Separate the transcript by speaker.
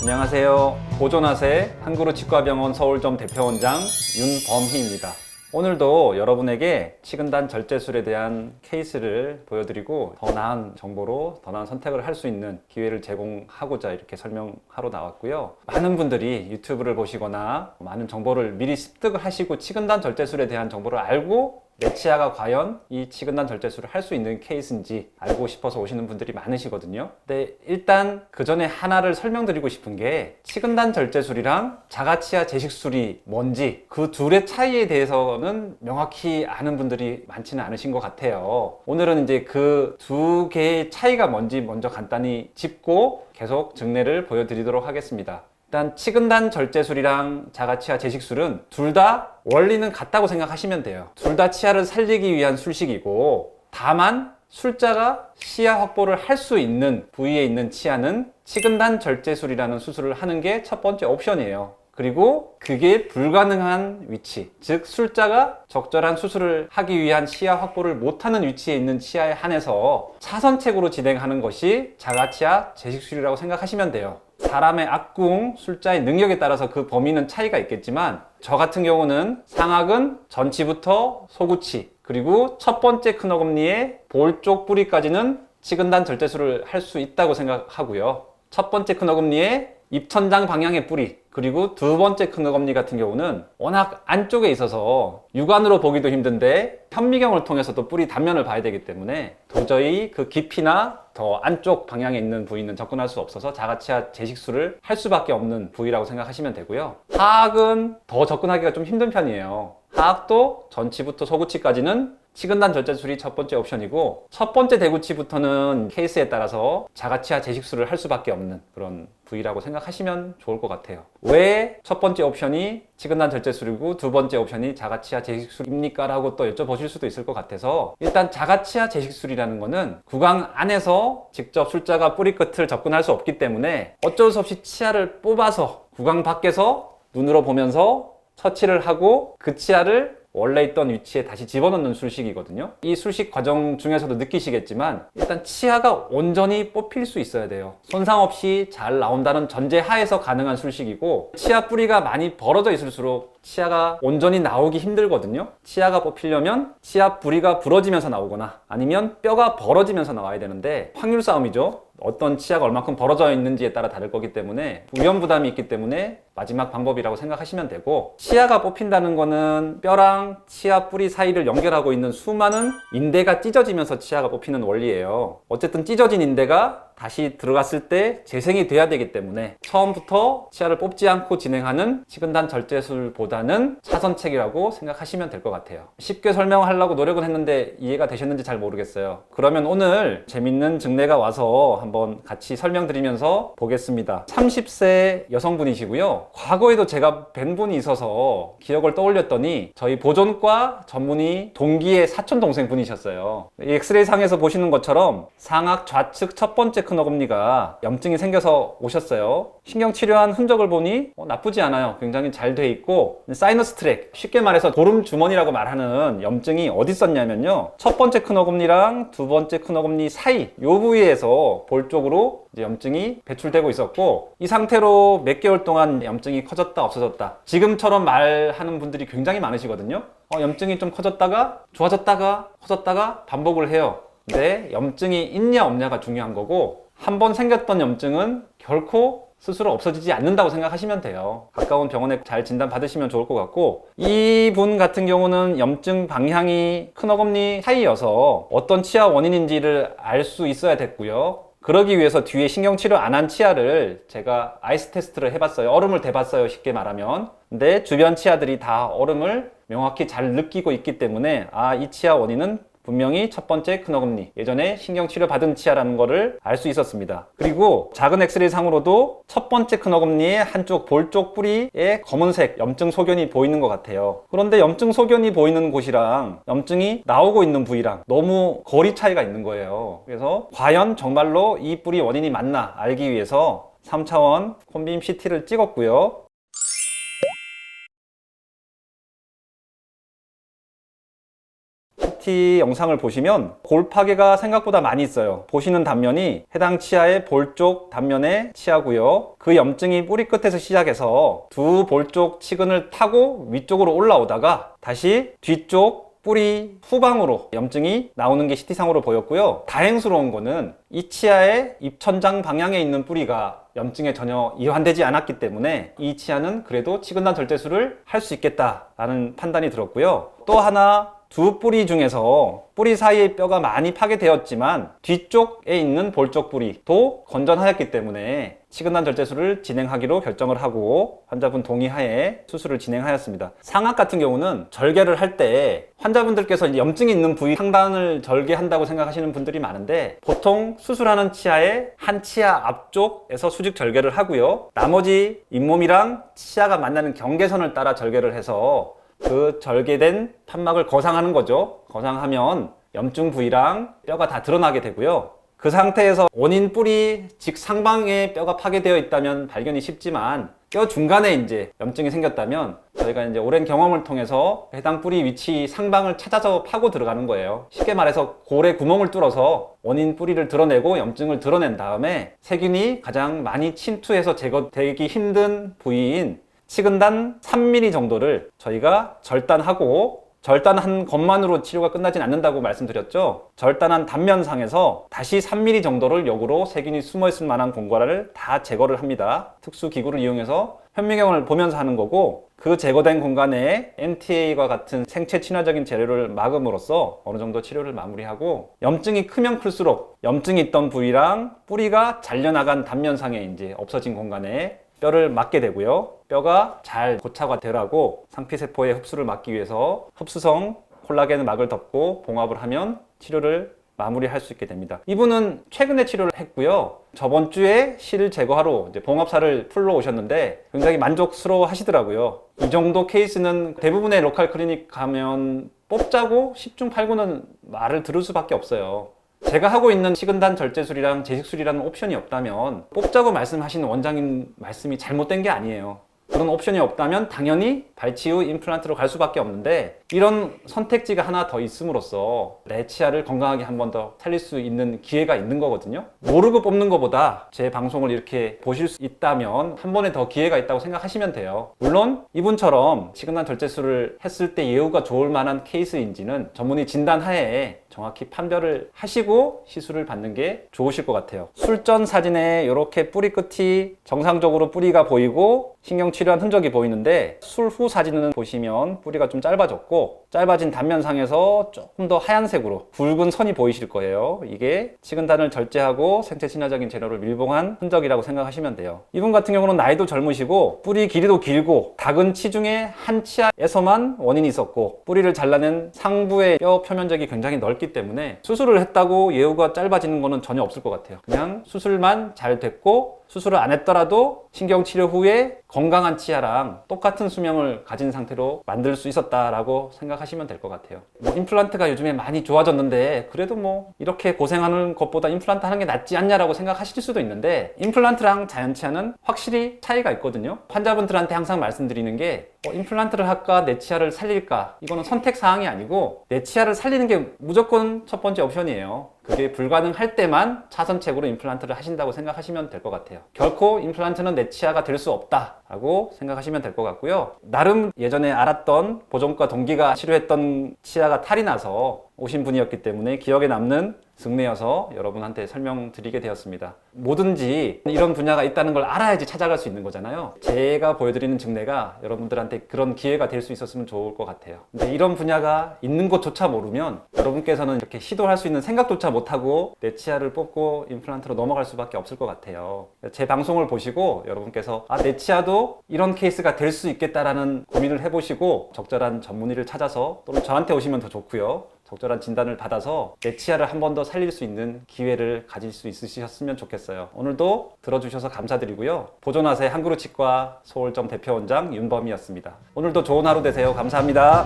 Speaker 1: 안녕하세요. 보존하세 한그루 치과병원 서울점 대표원장 윤범희입니다. 오늘도 여러분에게 치근단 절제술에 대한 케이스를 보여드리고 더 나은 정보로 더 나은 선택을 할 수 있는 기회를 제공하고자 이렇게 설명하러 나왔고요. 많은 분들이 유튜브를 보시거나 많은 정보를 미리 습득을 하시고 치근단 절제술에 대한 정보를 알고 내 치아가 과연 이 치근단 절제술을 할 수 있는 케이스인지 알고 싶어서 오시는 분들이 많으시거든요. 근데 일단 그 전에 하나를 설명드리고 싶은 게 치근단 절제술이랑 자가치아 제식술이 뭔지 그 둘의 차이에 대해서는 명확히 아는 분들이 많지는 않으신 것 같아요. 오늘은 이제 그 두 개의 차이가 뭔지 먼저 간단히 짚고 계속 증례를 보여드리도록 하겠습니다. 일단 치근단 절제술이랑 자가치아 제식술은 둘 다 원리는 같다고 생각하시면 돼요. 둘 다 치아를 살리기 위한 술식이고, 다만 술자가 치아 확보를 할 수 있는 부위에 있는 치아는 치근단 절제술이라는 수술을 하는 게 첫 번째 옵션이에요. 그리고 그게 불가능한 위치, 즉 술자가 적절한 수술을 하기 위한 치아 확보를 못하는 위치에 있는 치아에 한해서 차선책으로 진행하는 것이 자가치아 제식술이라고 생각하시면 돼요. 사람의 악궁, 술자의 능력에 따라서 그 범위는 차이가 있겠지만 저 같은 경우는 상악은 전치부터 소구치, 그리고 첫 번째 큰 어금니의 볼 쪽 뿌리까지는 치근단 절제술을 할 수 있다고 생각하고요. 첫 번째 큰 어금니의 입천장 방향의 뿌리, 그리고 두 번째 큰 어금니 같은 경우는 워낙 안쪽에 있어서 육안으로 보기도 힘든데 현미경을 통해서도 뿌리 단면을 봐야 되기 때문에 도저히 그 깊이나 더 안쪽 방향에 있는 부위는 접근할 수 없어서 자가치아 제식술을 할 수밖에 없는 부위라고 생각하시면 되고요. 하악은 더 접근하기가 좀 힘든 편이에요. 하악도 전치부터 소구치까지는 치근단 절제술이 첫 번째 옵션이고, 첫 번째 대구치부터는 케이스에 따라서 자가치아 제식술을 할 수밖에 없는 그런 부위라고 생각하시면 좋을 것 같아요. 왜 첫 번째 옵션이 치근단 절제술이고 두 번째 옵션이 자가치아 제식술입니까? 라고 또 여쭤보실 수도 있을 것 같아서, 일단 자가치아 제식술이라는 거는 구강 안에서 직접 술자가 뿌리 끝을 접근할 수 없기 때문에 어쩔 수 없이 치아를 뽑아서 구강 밖에서 눈으로 보면서 처치를 하고 그 치아를 원래 있던 위치에 다시 집어넣는 술식이거든요. 이 술식 과정 중에서도 느끼시겠지만 일단 치아가 온전히 뽑힐 수 있어야 돼요. 손상 없이 잘 나온다는 전제 하에서 가능한 술식이고, 치아 뿌리가 많이 벌어져 있을수록 치아가 온전히 나오기 힘들거든요. 치아가 뽑히려면 치아 뿌리가 부러지면서 나오거나 아니면 뼈가 벌어지면서 나와야 되는데 확률 싸움이죠. 어떤 치아가 얼마큼 벌어져 있는지에 따라 다를 거기 때문에 우연 부담이 있기 때문에 마지막 방법이라고 생각하시면 되고, 치아가 뽑힌다는 거는 뼈랑 치아 뿌리 사이를 연결하고 있는 수많은 인대가 찢어지면서 치아가 뽑히는 원리예요. 어쨌든 찢어진 인대가 다시 들어갔을 때 재생이 돼야 되기 때문에 처음부터 치아를 뽑지 않고 진행하는 치근단 절제술보다는 차선책이라고 생각하시면 될 것 같아요. 쉽게 설명하려고 노력은 했는데 이해가 되셨는지 잘 모르겠어요. 그러면 오늘 재밌는 증례가 와서 한번 같이 설명드리면서 보겠습니다. 30세 여성분이시고요. 과거에도 제가 뵌 분이 있어서 기억을 떠올렸더니 저희 보존과 전문의 동기의 사촌 동생 분이셨어요. 이 엑스레이 상에서 보시는 것처럼 상악 좌측 첫 번째 큰 어금니가 염증이 생겨서 오셨어요. 신경 치료한 흔적을 보니 나쁘지 않아요. 굉장히 잘 돼 있고, 사이너스 트랙, 쉽게 말해서 보름 주머니라고 말하는 염증이 어디 있었냐면요, 첫 번째 큰 어금니랑 두 번째 큰 어금니 사이 이 부위에서 볼 쪽으로 이제 염증이 배출되고 있었고, 이 상태로 몇 개월 동안 염증이 커졌다 없어졌다 지금처럼 말하는 분들이 굉장히 많으시거든요. 염증이 좀 커졌다가 좋아졌다가 커졌다가 반복을 해요. 근데 염증이 있냐 없냐가 중요한 거고, 한번 생겼던 염증은 결코 스스로 없어지지 않는다고 생각하시면 돼요. 가까운 병원에 잘 진단 받으시면 좋을 것 같고, 이분 같은 경우는 염증 방향이 큰 어금니 사이여서 어떤 치아 원인인지를 알 수 있어야 됐고요. 그러기 위해서 뒤에 신경치료 안 한 치아를 제가 아이스 테스트를 해봤어요. 얼음을 대봤어요, 쉽게 말하면. 근데 주변 치아들이 다 얼음을 명확히 잘 느끼고 있기 때문에 이 치아 원인은 분명히 첫 번째 큰 어금니, 예전에 신경치료 받은 치아라는 거를 알 수 있었습니다. 그리고 작은 엑스레이 상으로도 첫 번째 큰 어금니의 한쪽 볼 쪽 뿌리에 검은색 염증 소견이 보이는 것 같아요. 그런데 염증 소견이 보이는 곳이랑 염증이 나오고 있는 부위랑 너무 거리 차이가 있는 거예요. 그래서 과연 정말로 이 뿌리 원인이 맞나 알기 위해서 3차원 콘빔 CT를 찍었고요. CT 영상을 보시면 골 파괴가 생각보다 많이 있어요. 보시는 단면이 해당 치아의 볼 쪽 단면의 치아고요. 그 염증이 뿌리 끝에서 시작해서 두 볼 쪽 치근을 타고 위쪽으로 올라오다가 다시 뒤쪽 뿌리 후방으로 염증이 나오는 게 CT상으로 보였고요. 다행스러운 거는 이 치아의 입천장 방향에 있는 뿌리가 염증에 전혀 이완되지 않았기 때문에 이 치아는 그래도 치근단 절제술을 할 수 있겠다라는 판단이 들었고요. 또 하나, 두 뿌리 중에서 뿌리 사이의 뼈가 많이 파괴되었지만 뒤쪽에 있는 볼 쪽 뿌리도 건전하였기 때문에 치근단 절제술을 진행하기로 결정을 하고 환자분 동의하에 수술을 진행하였습니다. 상악 같은 경우는 절개를 할 때 환자분들께서 염증이 있는 부위 상단을 절개한다고 생각하시는 분들이 많은데 보통 수술하는 치아의 한 치아 앞쪽에서 수직 절개를 하고요. 나머지 잇몸이랑 치아가 만나는 경계선을 따라 절개를 해서 그 절개된 판막을 거상하는 거죠. 거상하면 염증 부위랑 뼈가 다 드러나게 되고요. 그 상태에서 원인 뿌리 직상방에 뼈가 파괴되어 있다면 발견이 쉽지만 뼈 중간에 이제 염증이 생겼다면 저희가 이제 오랜 경험을 통해서 해당 뿌리 위치 상방을 찾아서 파고 들어가는 거예요. 쉽게 말해서 골에 구멍을 뚫어서 원인 뿌리를 드러내고 염증을 드러낸 다음에 세균이 가장 많이 침투해서 제거되기 힘든 부위인 치근단 3mm 정도를 저희가 절단하고, 절단한 것만으로 치료가 끝나진 않는다고 말씀드렸죠. 절단한 단면상에서 다시 3mm 정도를 역으로 세균이 숨어있을 만한 공간을 다 제거를 합니다. 특수 기구를 이용해서 현미경을 보면서 하는 거고, 그 제거된 공간에 MTA와 같은 생체 친화적인 재료를 막음으로써 어느 정도 치료를 마무리하고, 염증이 크면 클수록 염증이 있던 부위랑 뿌리가 잘려나간 단면상에 이제 없어진 공간에 뼈를 막게 되고요. 뼈가 잘 고착화 되라고 상피세포의 흡수를 막기 위해서 흡수성 콜라겐 막을 덮고 봉합을 하면 치료를 마무리할 수 있게 됩니다. 이분은 최근에 치료를 했고요. 저번 주에 실 제거하러 이제 봉합사를 풀러 오셨는데 굉장히 만족스러워 하시더라고요. 이 정도 케이스는 대부분의 로컬 클리닉 가면 뽑자고 10중 8구는 말을 들을 수밖에 없어요. 제가 하고 있는 치근단 절제술이랑 제식술이라는 옵션이 없다면 뽑자고 말씀하시는 원장님 말씀이 잘못된 게 아니에요. 그런 옵션이 없다면 당연히 발치 후 임플란트로 갈 수밖에 없는데, 이런 선택지가 하나 더 있음으로써 내 치아를 건강하게 한 번 더 살릴 수 있는 기회가 있는 거거든요. 모르고 뽑는 것보다 제 방송을 이렇게 보실 수 있다면 한 번에 더 기회가 있다고 생각하시면 돼요. 물론 이분처럼 치근단 절제술을 했을 때 예후가 좋을 만한 케이스인지는 전문의 진단하에 정확히 판별을 하시고 시술을 받는 게 좋으실 것 같아요. 술전 사진에 이렇게 뿌리 끝이 정상적으로 뿌리가 보이고 신경 치료한 흔적이 보이는데, 술 후 사진은 보시면 뿌리가 좀 짧아졌고 짧아진 단면상에서 조금 더 하얀색으로 굵은 선이 보이실 거예요. 이게 치근단을 절제하고 생체 친화적인 재료를 밀봉한 흔적이라고 생각하시면 돼요. 이분 같은 경우는 나이도 젊으시고 뿌리 길이도 길고 작은 치 중에 한 치아에서만 원인이 있었고 뿌리를 잘라낸 상부의 뼈 표면적이 굉장히 넓기 때문에 수술을 했다고 예후가 짧아지는 거는 전혀 없을 것 같아요. 그냥 수술만 잘 됐고 수술을 안 했더라도 신경치료 후에 건강한 치아랑 똑같은 수명을 가진 상태로 만들 수 있었다라고 생각하시면 될 것 같아요. 임플란트가 요즘에 많이 좋아졌는데 그래도 이렇게 고생하는 것보다 임플란트 하는 게 낫지 않냐라고 생각하실 수도 있는데, 임플란트랑 자연 치아는 확실히 차이가 있거든요. 환자분들한테 항상 말씀드리는 게 임플란트를 할까 내 치아를 살릴까, 이거는 선택사항이 아니고 내 치아를 살리는 게 무조건 첫 번째 옵션이에요. 그게 불가능할 때만 차선책으로 임플란트를 하신다고 생각하시면 될 것 같아요. 결코 임플란트는 내 치아가 될 수 없다 라고 생각하시면 될 것 같고요. 나름 예전에 알았던 보정과 동기가 치료했던 치아가 탈이 나서 오신 분이었기 때문에 기억에 남는 증례여서 여러분한테 설명드리게 되었습니다. 뭐든지 이런 분야가 있다는 걸 알아야지 찾아갈 수 있는 거잖아요. 제가 보여드리는 증례가 여러분들한테 그런 기회가 될 수 있었으면 좋을 것 같아요. 근데 이런 분야가 있는 것조차 모르면 여러분께서는 이렇게 시도할 수 있는 생각조차 못하고 내 치아를 뽑고 임플란트로 넘어갈 수밖에 없을 것 같아요. 제 방송을 보시고 여러분께서 내 치아도 이런 케이스가 될 수 있겠다라는 고민을 해보시고 적절한 전문의를 찾아서, 또는 저한테 오시면 더 좋고요, 적절한 진단을 받아서 내 치아를 한 번 더 살릴 수 있는 기회를 가질 수 있으셨으면 좋겠어요. 오늘도 들어주셔서 감사드리고요. 보존하세 한그루치과 서울점 대표원장 윤범이었습니다. 오늘도 좋은 하루 되세요. 감사합니다.